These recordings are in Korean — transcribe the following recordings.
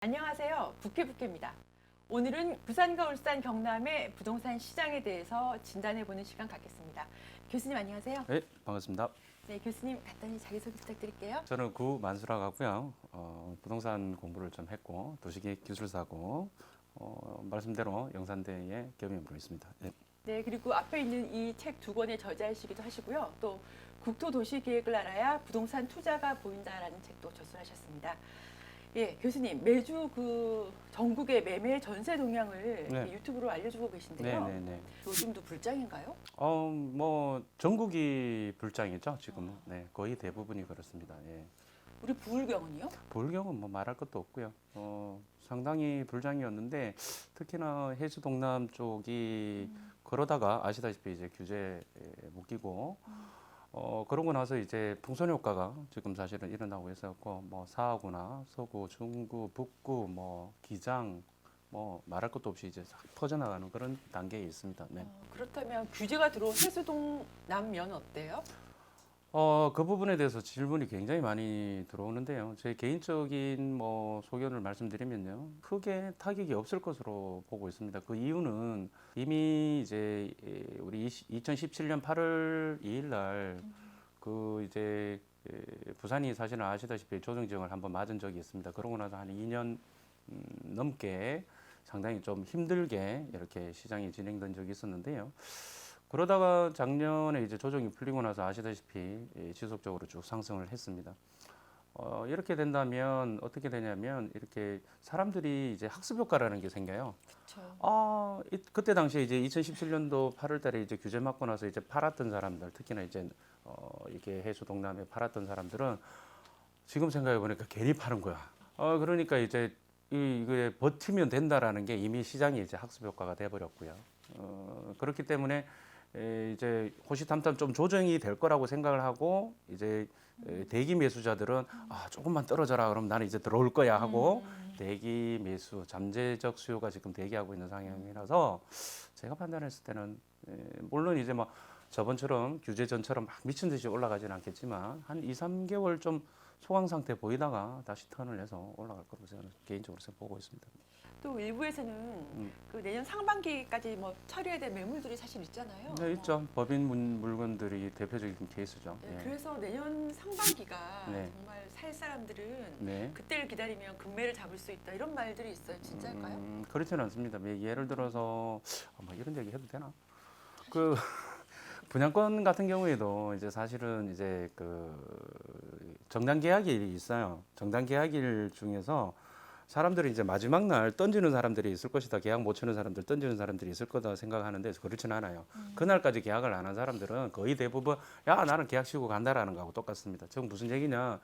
안녕하세요. 부캐부캐입니다. 오늘은 부산과 울산, 경남의 부동산 시장에 대해서 진단해보는 시간 갖겠습니다. 교수님 안녕하세요. 네, 반갑습니다. 네, 교수님 간단히 자기소개 부탁드릴게요. 저는 구만수라고 하고요. 부동산 공부를 좀 했고 도시계획 기술사고 말씀대로 영산대의 겸임으로 있습니다. 네. 네, 그리고 앞에 있는 이 책 두 권의 저자이시기도 하시고요. 또 국토도시계획을 알아야 부동산 투자가 보인다라는 책도 저술하셨습니다. 예, 교수님 매주 그 전국의 매매 전세 동향을 네. 유튜브로 알려주고 계신데요. 네네네. 요즘도 불장인가요? 뭐 전국이 불장이죠 지금은. 네, 거의 대부분이 그렇습니다. 예. 우리 부울경은요? 불경은 뭐 말할 것도 없고요. 상당히 불장이었는데 특히나 해수 동남 쪽이 그러다가 아시다시피 이제 규제에 묶이고 그러고 나서 이제 풍선 효과가 지금 사실은 일어나고 있었고 뭐 사하구나 서구, 중구, 북구, 뭐 기장 뭐 말할 것도 없이 이제 싹 퍼져나가는 그런 단계에 있습니다. 네. 그렇다면 규제가 들어온 해수동 남면 어때요? 그 부분에 대해서 질문이 굉장히 많이 들어오는데요. 제 개인적인 뭐 소견을 말씀드리면요. 크게 타격이 없을 것으로 보고 있습니다. 그 이유는 이미 이제 우리 2017년 8월 2일 날 그 이제 부산이 사실은 아시다시피 조정 지역을 한번 맞은 적이 있습니다. 그러고 나서 한 2년 넘게 상당히 좀 힘들게 이렇게 시장이 진행된 적이 있었는데요. 그러다가 작년에 이제 조정이 풀리고 나서 아시다시피 지속적으로 쭉 상승을 했습니다. 이렇게 된다면 어떻게 되냐면 이렇게 사람들이 이제 학습 효과라는 게 생겨요. 그렇죠. 그때 당시에 이제 2017년도 8월 달에 이제 규제 맞고 나서 이제 팔았던 사람들, 특히나 이제 이렇게 해수 동남에 팔았던 사람들은 지금 생각해 보니까 괜히 파는 거야. 그러니까 이제 이게 버티면 된다라는 게 이미 시장이 이제 학습 효과가 돼 버렸고요. 그렇기 때문에 이제 호시탐탐 좀 조정이 될 거라고 생각을 하고 이제 대기 매수자들은 조금만 떨어져라 그럼 나는 이제 들어올 거야 하고 대기 매수 잠재적 수요가 지금 대기하고 있는 상황이라서 제가 판단했을 때는 물론 이제 뭐 저번처럼 규제 전처럼 막 미친 듯이 올라가지는 않겠지만 한 2, 3개월 좀 소강 상태 보이다가 다시 턴을 해서 올라갈 거라고 저는 개인적으로 보고 있습니다. 또 일부에서는 그 내년 상반기까지 뭐 처리해야 될 매물들이 사실 있잖아요. 네, 있죠. 법인 물건들이 대표적인 케이스죠. 네, 예. 그래서 내년 상반기가 네. 정말 살 사람들은 네. 그때를 기다리면 금매를 잡을 수 있다 이런 말들이 있어요. 진짜일까요? 그렇지는 않습니다. 예를 들어서 뭐 이런 얘기 해도 되나? 그 분양권 같은 경우에도 이제 사실은 이제 그 정당 계약일이 있어요. 정당 계약일 중에서 사람들이 이제 마지막 날 던지는 사람들이 있을 것이다. 계약 못 치는 사람들, 던지는 사람들이 있을 거다 생각하는데 그렇지는 않아요. 그날까지 계약을 안 한 사람들은 거의 대부분 야 나는 계약 치고 간다라는 거하고 똑같습니다. 지금 무슨 얘기냐?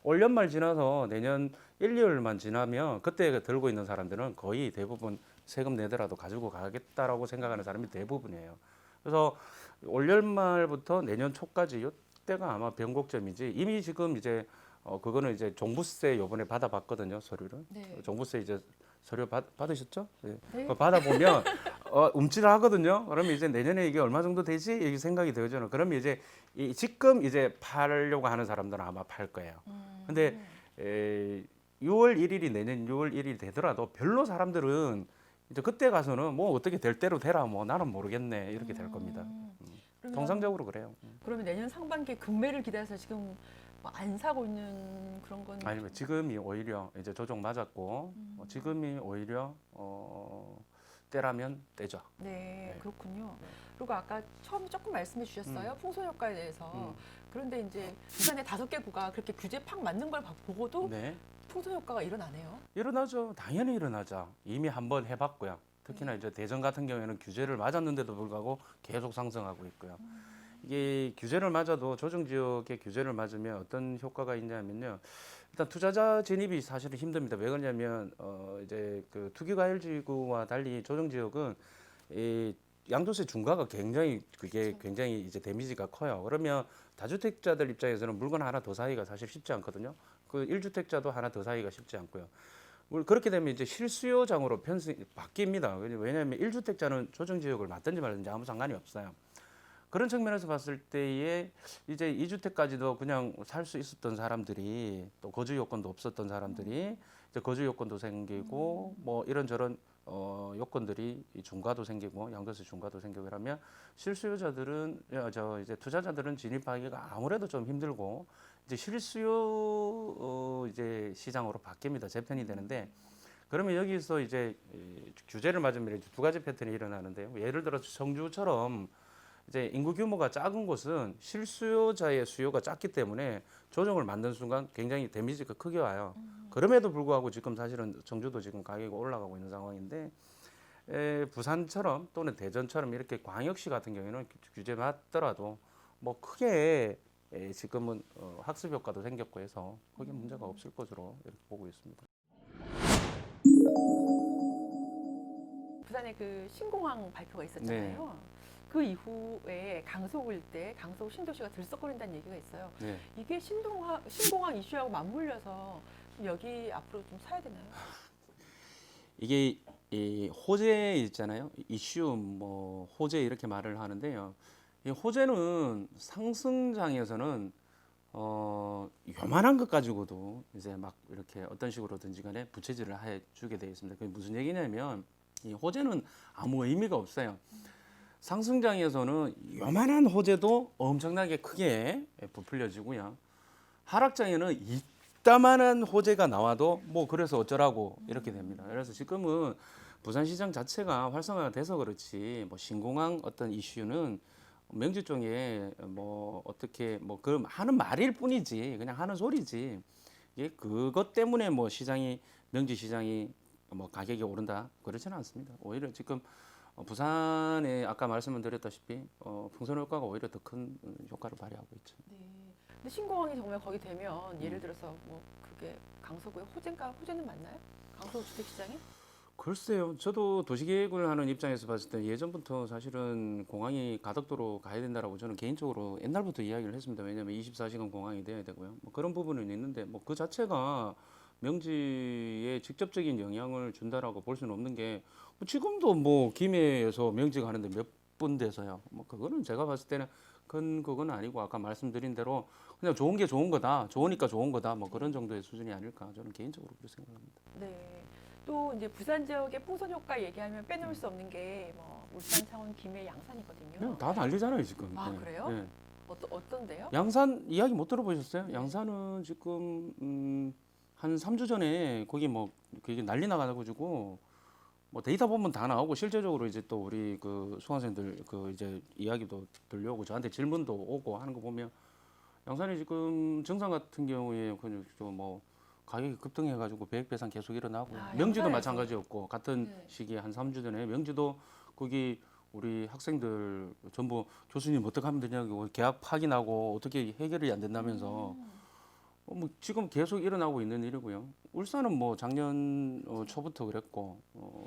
올 연말 지나서 내년 1, 2월만 지나면 그때 들고 있는 사람들은 거의 대부분 세금 내더라도 가지고 가겠다라고 생각하는 사람이 대부분이에요. 그래서 올 연말부터 내년 초까지 이때가 아마 변곡점이지 이미 지금 이제 그거는 이제 종부세 요번에 받아봤거든요, 서류를. 네. 종부세 이제 서류 받으셨죠? 네. 네. 그거 받아보면 움찔하거든요. 그러면 이제 내년에 이게 얼마 정도 되지? 이렇게 생각이 들잖아요. 그러면 이제 지금 이제 팔려고 하는 사람들은 아마 팔 거예요. 근데 6월 1일이 내년 6월 1일이 되더라도 별로 사람들은 이제 그때 가서는 뭐 어떻게 될 대로 되라 뭐 나는 모르겠네 이렇게 될 겁니다. 그러면, 통상적으로 그래요. 그러면 내년 상반기에 금매를 기다려서 지금 뭐안 사고 있는 그런 건 아니 지금이 오히려 이제 조정 맞았고 지금이 오히려 때라면 때죠. 네, 네. 그렇군요. 그리고 아까 처음 조금 말씀해 주셨어요. 풍선 효과에 대해서. 그런데 이제 부산의 5개 구가 그렇게 규제 팍 맞는 걸 보고도 네. 풍선 효과가 일어나네요. 일어나죠. 당연히 일어나죠. 이미 한번 해봤고요. 특히나 이제 대전 같은 경우에는 규제를 맞았는데도 불구하고 계속 상승하고 있고요. 이게 규제를 맞아도 조정 지역의 규제를 맞으면 어떤 효과가 있냐면요. 일단 투자자 진입이 사실은 힘듭니다. 왜 그러냐면 이제 그 투기과열지구와 달리 조정 지역은 이 양도세 중과가 굉장히 그게 굉장히 이제 데미지가 커요. 그러면 다주택자들 입장에서는 물건 하나 더 사기가 사실 쉽지 않거든요. 그 1주택자도 하나 더 사기가 쉽지 않고요. 그렇게 되면 이제 실수요장으로 바뀝니다. 왜냐하면 1주택자는 조정 지역을 맞든지 말든지 아무 상관이 없어요. 그런 측면에서 봤을 때에 이제 2주택까지도 그냥 살 수 있었던 사람들이 또 거주 요건도 없었던 사람들이 이제 거주 요건도 생기고 뭐 이런저런 요건들이 이 중과도 생기고 양도세 중과도 생기고 이러면 실수요자들은 이제 투자자들은 진입하기가 아무래도 좀 힘들고 이제 실수요 이제 시장으로 바뀝니다. 재편이 되는데 그러면 여기서 이제 이 규제를 맞으면 이제 두 가지 패턴이 일어나는데요. 예를 들어서 청주처럼 이제 인구 규모가 작은 곳은 실수요자의 수요가 작기 때문에 조정을 만든 순간 굉장히 데미지가 크게 와요. 그럼에도 불구하고 지금 사실은 청주도 지금 가격이 올라가고 있는 상황인데 부산처럼 또는 대전처럼 이렇게 광역시 같은 경우에는 규제 맞더라도 뭐 크게 지금은 학습 효과도 생겼고 해서 크게 문제가 없을 것으로 이렇게 보고 있습니다. 부산에 그 신공항 발표가 있었잖아요. 그 이후에 강서구 일대, 강서구 신도시가 들썩거린다는 얘기가 있어요. 네. 이게 신공항 이슈하고 맞물려서 좀 여기 앞으로 좀 사야 되나요? 이게 이 호재 있잖아요. 이슈 뭐 호재 이렇게 말을 하는데요. 이 호재는 상승장에서는 요만한 것 가지고도 이제 막 이렇게 어떤 식으로든지 간에 부채질을 해 주게 되어 있습니다. 그게 무슨 얘기냐면 이 호재는 아무 의미가 없어요. 상승장에서는 요만한 호재도 엄청나게 크게 부풀려지고요. 하락장에는 이따만한 호재가 나와도 뭐 그래서 어쩌라고 이렇게 됩니다. 그래서 지금은 부산시장 자체가 활성화가 돼서 그렇지 뭐 신공항 어떤 이슈는 명지 쪽에 뭐 어떻게 뭐 그 하는 말일 뿐이지 그냥 하는 소리지 이게 그것 때문에 뭐 시장이 명지 시장이 뭐 가격이 오른다 그렇지는 않습니다. 오히려 지금 부산에 아까 말씀을 드렸다시피 풍선 효과가 오히려 더 큰 효과를 발휘하고 있죠. 네. 근데 신공항이 정말 거기 되면 예를 들어서 뭐 그게 강서구의 호재는 맞나요? 강서구 주택시장이? 글쎄요. 저도 도시계획을 하는 입장에서 봤을 때 예전부터 사실은 공항이 가덕도로 가야 된다라고 저는 개인적으로 옛날부터 이야기를 했습니다. 왜냐하면 24시간 공항이 돼야 되고요. 뭐 그런 부분은 있는데 뭐 그 자체가 명지에 직접적인 영향을 준다라고 볼 수는 없는 게 뭐 지금도 뭐 김해에서 명지 가는데 몇 분 돼서요. 뭐 그거는 제가 봤을 때는 큰 그건 아니고 아까 말씀드린 대로 그냥 좋은 게 좋은 거다. 좋으니까 좋은 거다. 뭐 그런 정도의 수준이 아닐까 저는 개인적으로 그렇게 생각합니다. 네. 또 이제 부산 지역의 풍선 효과 얘기하면 빼놓을 수 없는 게 뭐 울산, 창원, 김해, 양산이거든요. 그냥 다 난리잖아요 지금. 아, 네. 그래요? 네. 어떤데요? 양산 이야기 못 들어보셨어요? 네. 양산은 지금 한 3주 전에 거기 뭐 그게 난리 나가지고 뭐 데이터 보면 다 나오고 실제적으로 이제 또 우리 그 수강생들 그 이제 이야기도 들려오고 저한테 질문도 오고 하는 거 보면 양산이 지금 정상 같은 경우에 그뭐 가격이 급등해가지고 배액 배상 계속 일어나고 아, 명지도 양산에서. 마찬가지였고 같은 네. 시기에 한 3주 전에 명지도 거기 우리 학생들 전부 교수님 어떻게 하면 되냐고 계약 파기나고 어떻게 해결이 안 된다면서 뭐 지금 계속 일어나고 있는 일이고요. 울산은 뭐 작년 초부터 그랬고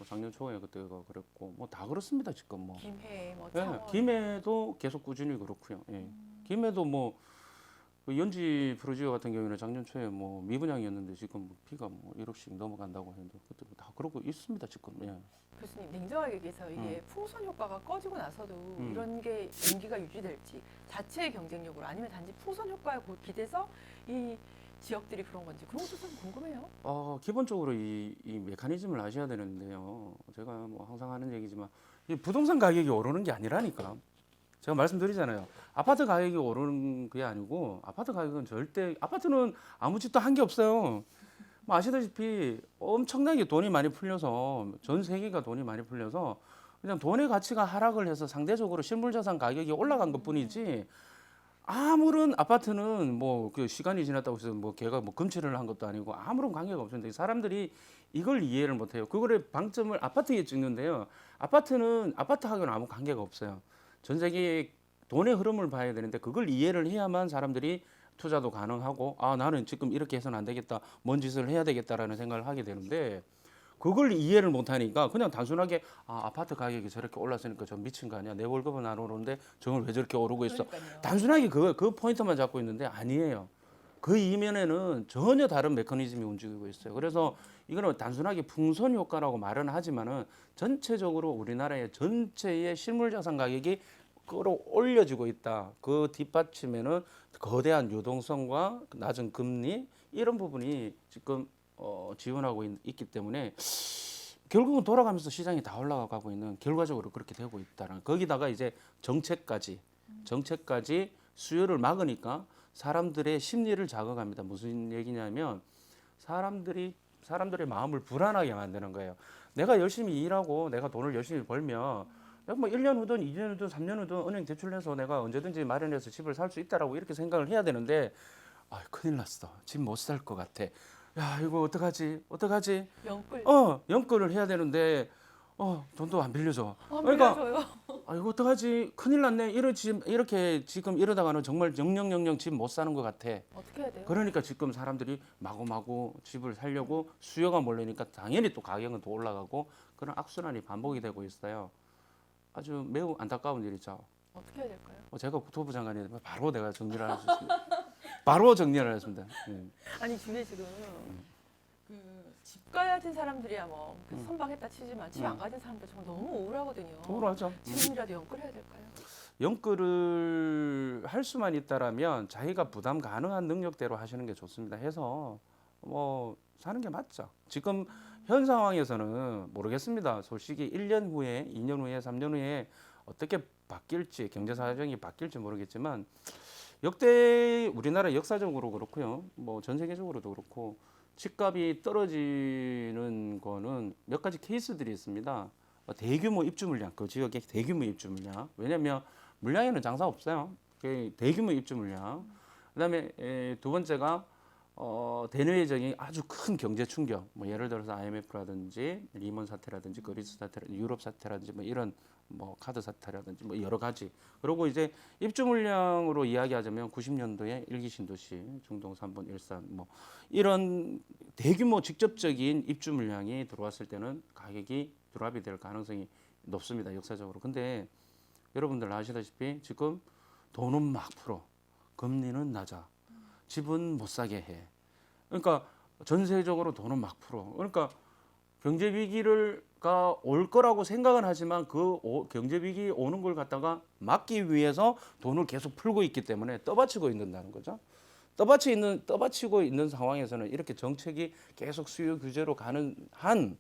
작년 초에 그때가 그랬고 뭐 다 그렇습니다 지금 뭐. 김해, 뭐 예, 창원. 김해도 계속 꾸준히 그렇고요. 예. 김해도 뭐그 연지 프로지오 같은 경우에는 작년 초에 뭐 미분양이었는데 지금 뭐 피가 뭐 1억씩 넘어간다고 했는데 그때 다 그러고 있습니다 지금. 예. 교수님 냉정하게 얘기해서 이게 풍선 효과가 꺼지고 나서도 음. 이런 게 연기가 유지될지 자체의 경쟁력으로 아니면 단지 풍선 효과에 기대서 이 지역들이 그런 건지 그런 것도 참 궁금해요. 기본적으로 이 메커니즘을 아셔야 되는데요. 제가 뭐 항상 하는 얘기지만 이 부동산 가격이 오르는 게 아니라니까. 제가 말씀드리잖아요. 아파트 가격이 오르는 게 아니고 아파트 가격은 절대 아파트는 아무 짓도 한 게 없어요. 뭐 아시다시피 엄청나게 돈이 많이 풀려서 전 세계가 돈이 많이 풀려서 그냥 돈의 가치가 하락을 해서 상대적으로 실물자산 가격이 올라간 것뿐이지 아무런 아파트는 뭐 그 시간이 지났다고 해서 뭐 걔가 뭐 금치를 한 것도 아니고 아무런 관계가 없었는데 사람들이 이걸 이해를 못해요. 그거를 방점을 아파트에 찍는데요. 아파트는 아파트하고는 아무 관계가 없어요. 전 세계의 돈의 흐름을 봐야 되는데 그걸 이해를 해야만 사람들이 투자도 가능하고 나는 지금 이렇게 해서는 안 되겠다. 뭔 짓을 해야 되겠다라는 생각을 하게 되는데 그걸 이해를 못 하니까 그냥 단순하게 아파트 가격이 저렇게 올랐으니까 저 미친 거 아니야. 내 월급은 안 오르는데 저걸 왜 저렇게 오르고 있어. 그러니까요. 단순하게 그 포인트만 잡고 있는데 아니에요. 그 이면에는 전혀 다른 메커니즘이 움직이고 있어요. 그래서 이거는 단순하게 풍선 효과라고 말은 하지만은 전체적으로 우리나라의 전체의 실물자산 가격이 끌어올려지고 있다. 그 뒷받침에는 거대한 유동성과 낮은 금리 이런 부분이 지금 지원하고 있기 때문에 결국은 돌아가면서 시장이 다 올라가고 있는 결과적으로 그렇게 되고 있다는 거기다가 이제 정책까지 수요를 막으니까 사람들의 심리를 자극합니다. 무슨 얘기냐면 사람들의 마음을 불안하게 만드는 거예요. 내가 열심히 일하고 내가 돈을 열심히 벌면 내가 뭐 1년 후든 2년 후든 3년 후든 은행 대출내서 내가 언제든지 마련해서 집을 살 수 있다라고 이렇게 생각을 해야 되는데 아, 큰일 났어. 집 못 살 것 같아. 야, 이거 어떡하지? 영끌. 연끌을 해야 되는데 돈도 안 빌려줘. 그러니까 아, 이거 어떡하지? 큰일 났네. 이렇게 지금 이러다가는 정말 영영 집 못 사는 것 같아. 어떻게 해야 돼요? 그러니까 지금 사람들이 마구마구 집을 살려고 수요가 몰리니까 당연히 또 가격은 더 올라가고 그런 악순환이 반복이 되고 있어요. 아주 매우 안타까운 일이죠. 어떻게 해야 될까요? 제가 국토부 장관이 바로 내가 정리를 할 수 있습니다. 바로 정리를 했습니다. 예. 아니 주위에 지금 집 가진 사람들이야 뭐 선방했다 치지만 집 안 가진 사람들 정말 너무 우울하거든요. 우울하죠. 지금이라도 연끌해야 될까요? 연끌을 할 수만 있다라면 자기가 부담 가능한 능력대로 하시는 게 좋습니다. 해서 뭐 사는 게 맞죠. 지금 현 상황에서는 모르겠습니다. 솔직히 1년 후에, 2년 후에, 3년 후에 어떻게 바뀔지 경제 사정이 바뀔지 모르겠지만 역대 우리나라 역사적으로 그렇고요. 뭐 전 세계적으로도 그렇고 집값이 떨어지는 거는 몇 가지 케이스들이 있습니다. 대규모 입주 물량, 그 지역의 대규모 입주 물량. 왜냐하면 물량에는 장사 없어요. 대규모 입주 물량. 그다음에 두 번째가 대내외적인 아주 큰 경제 충격. 뭐 예를 들어서 IMF라든지 리먼 사태라든지 그리스 사태, 유럽 사태라든지 뭐 이런 뭐 카드 사태라든지 뭐 여러 가지. 그리고 이제 입주 물량으로 이야기하자면 90년도에 일기 신도시, 중동 3번 일산 뭐 이런 대규모 직접적인 입주 물량이 들어왔을 때는 가격이 드랍이 될 가능성이 높습니다. 역사적으로. 근데 여러분들 아시다시피 지금 돈은 막 풀어. 금리는 낮아. 집은 못 사게 해. 그러니까 전세적으로 돈은 막 풀어. 그러니까 경제 위기가 올 거라고 생각은 하지만 그 경제 위기 오는 걸 막기 위해서 돈을 계속 풀고 있기 때문에 떠받치고 있는다는 거죠. 떠받치고 있는 상황에서는 이렇게 정책이 계속 수요 규제로 가는 한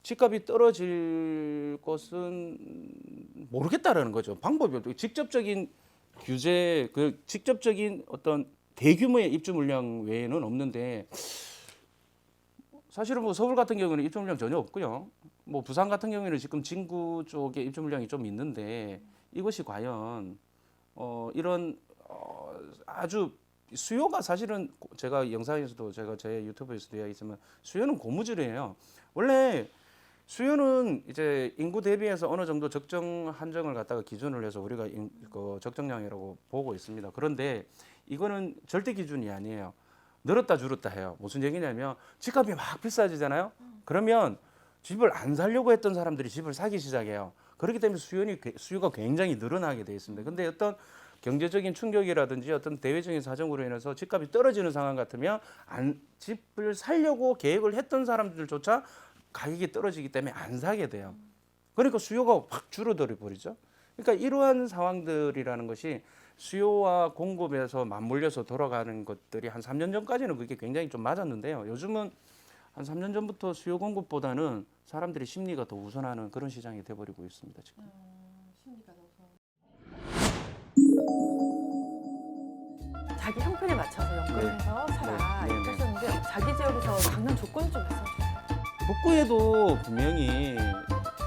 집값이 떨어질 것은 모르겠다라는 거죠. 방법이 없고 직접적인 규제, 직접적인 어떤 대규모의 입주 물량 외에는 없는데 사실은 뭐 서울 같은 경우는 입주 물량 전혀 없고요. 뭐 부산 같은 경우에는 지금 진구 쪽에 입주 물량이 좀 있는데 이것이 과연 이런 아주 수요가 사실은 제가 영상에서도 제가 제 유튜브에서도 이야기했지만 수요는 고무줄이에요. 원래 수요는 이제 인구 대비해서 어느 정도 적정 한정을 갖다가 기준을 해서 우리가 그 적정량이라고 보고 있습니다. 그런데 이거는 절대 기준이 아니에요. 늘었다 줄었다 해요. 무슨 얘기냐면 집값이 막 비싸지잖아요. 그러면 집을 안 살려고 했던 사람들이 집을 사기 시작해요. 그렇기 때문에 수요가 굉장히 늘어나게 돼 있습니다. 근데 어떤 경제적인 충격이라든지 어떤 대외적인 사정으로 인해서 집값이 떨어지는 상황 같으면 집을 살려고 계획을 했던 사람들조차 가격이 떨어지기 때문에 안 사게 돼요. 그러니까 수요가 확 줄어들어 버리죠. 그러니까 이러한 상황들이라는 것이 수요와 공급에서 맞물려서 돌아가는 것들이 한 3년 전까지는 그게 굉장히 좀 맞았는데요. 요즘은 한 3년 전부터 수요 공급보다는 사람들의 심리가 더 우선하는 그런 시장이 돼버리고 있습니다. 지금. 심리가 자기 형편에 맞춰서 연끌해서 사라 이렇게 하셨는데 자기 지역에서 강남 조건을 좀 말씀해주세요. 북구에도 분명히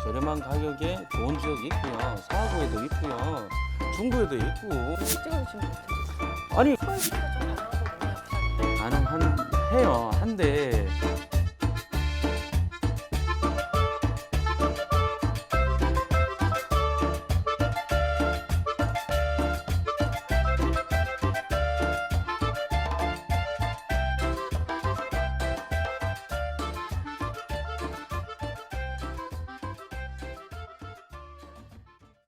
저렴한 가격에 좋은 지역이 있고요. 사구에도 있고요. 중구에도 있고. 찍어주시면 좋겠어요. 아니 서울시가 좀 가능하거든요. 가능해요. 한데